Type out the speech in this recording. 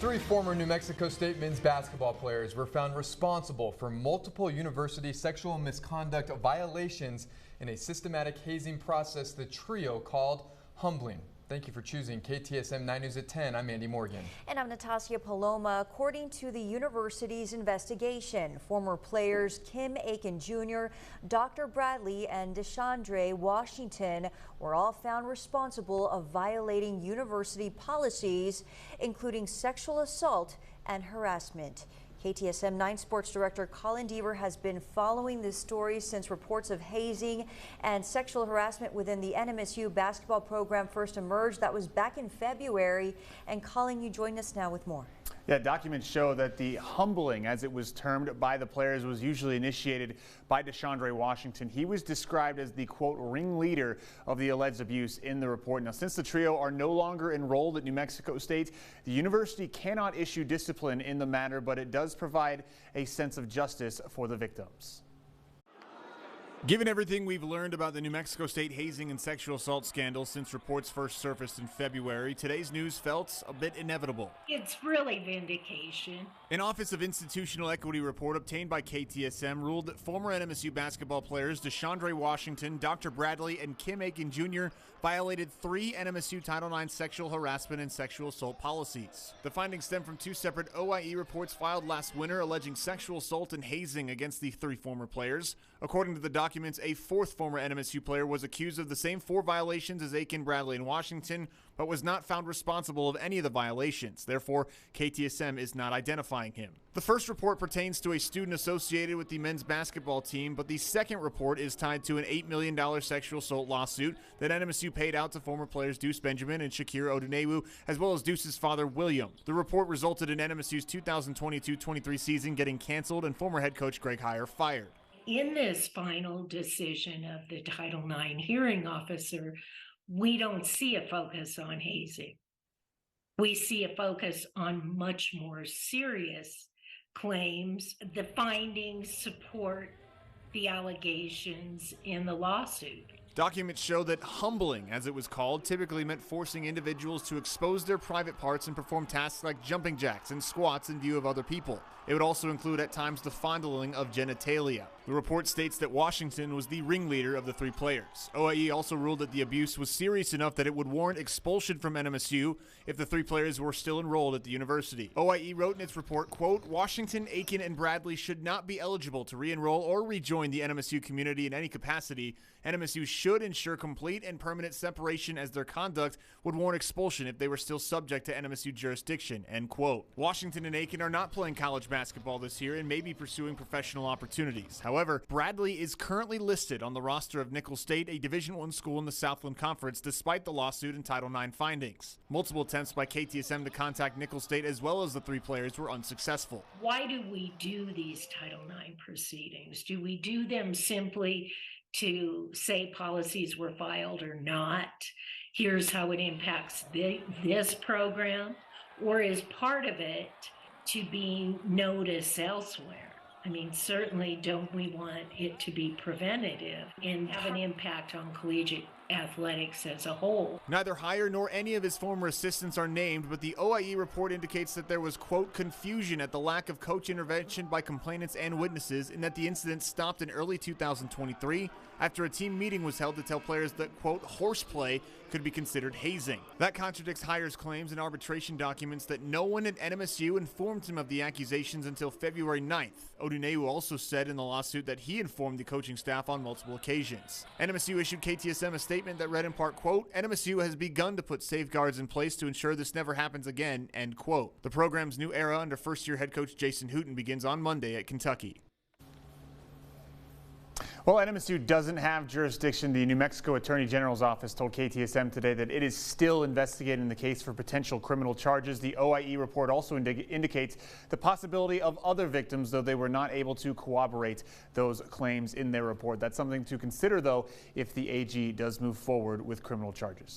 Three former New Mexico State men's basketball players were found responsible for multiple university sexual misconduct violations in a systematic hazing process the trio called humbling. Thank you for choosing KTSM 9 News at 10. I'm Andy Morgan. And I'm Natasha Paloma. According to the university's investigation, former players Kim Aiken Jr., Dr. Bradley, and DeShandre Washington were all found responsible of violating university policies, including sexual assault and harassment. KTSM 9 Sports Director Colin Deaver has been following this story since reports of hazing and sexual harassment within the NMSU basketball program first emerged. That was back in February. And Colin, you join us now with more. Yeah, documents show that the humbling, as it was termed by the players, was usually initiated by DeShandre Washington. He was described as the, quote, ringleader of the alleged abuse in the report. Now, since the trio are no longer enrolled at New Mexico State, the university cannot issue discipline in the matter, but it does provide a sense of justice for the victims. Given everything we've learned about the New Mexico State hazing and sexual assault scandal since reports first surfaced in February, today's news felt a bit inevitable. It's really vindication. An Office of Institutional Equity report obtained by KTSM ruled that former NMSU basketball players DeShandre Washington, Dr. Bradley, and Kim Aiken Jr. violated 3 NMSU Title IX sexual harassment and sexual assault policies. The findings stem from 2 separate OIE reports filed last winter alleging sexual assault and hazing against the 3 former players. According to the documents, a 4th former NMSU player was accused of the same 4 violations as Aiken, Bradley, and Washington, but was not found responsible of any of the violations. Therefore, KTSM is not identifying him. The first report pertains to a student associated with the men's basketball team, but the second report is tied to an $8 million sexual assault lawsuit that NMSU paid out to former players Deuce Benjamin and Shakir Odunewu, as well as Deuce's father, William. The report resulted in NMSU's 2022-23 season getting canceled and former head coach Greg Heyer fired. In this final decision of the Title IX hearing officer, we don't see a focus on hazing. We see a focus on much more serious claims. The findings support the allegations in the lawsuit. Documents show that humbling, as it was called, typically meant forcing individuals to expose their private parts and perform tasks like jumping jacks and squats in view of other people. It would also include at times the fondling of genitalia. The report states that Washington was the ringleader of the 3 players. OIE also ruled that the abuse was serious enough that it would warrant expulsion from NMSU if the 3 players were still enrolled at the university. OIE wrote in its report, quote, Washington, Aiken, and Bradley should not be eligible to re-enroll or rejoin the NMSU community in any capacity. NMSU should ensure complete and permanent separation as their conduct would warrant expulsion if they were still subject to NMSU jurisdiction, end quote. Washington and Aiken are not playing college basketball this year and may be pursuing professional opportunities. However, Bradley is currently listed on the roster of Nicholls State, a Division I school in the Southland Conference, despite the lawsuit and Title IX findings. Multiple attempts by KTSM to contact Nicholls State as well as the 3 players were unsuccessful. Why do we do these Title IX proceedings? Do we do them simply to say policies were filed or not? Here's how it impacts this program? Or is part of it to being noticed elsewhere? I mean, certainly don't we want it to be preventative and have an impact on collegiate athletics as a whole? Neither Heyer nor any of his former assistants are named, but the OIE report indicates that there was, quote, confusion at the lack of coach intervention by complainants and witnesses, and that the incident stopped in early 2023 after a team meeting was held to tell players that, quote, horseplay could be considered hazing. That contradicts Heyer's claims in arbitration documents that no one at NMSU informed him of the accusations until February 9th. Odunewu also said in the lawsuit that he informed the coaching staff on multiple occasions. NMSU issued KTSM a statement that read in part, quote, NMSU has begun to put safeguards in place to ensure this never happens again, end quote. The program's new era under first-year head coach Jason Hooten begins on Monday at Kentucky. Well, NMSU doesn't have jurisdiction. The New Mexico Attorney General's office told KTSM today that it is still investigating the case for potential criminal charges. The OIE report also indicates the possibility of other victims, though they were not able to corroborate those claims in their report. That's something to consider, though, if the AG does move forward with criminal charges.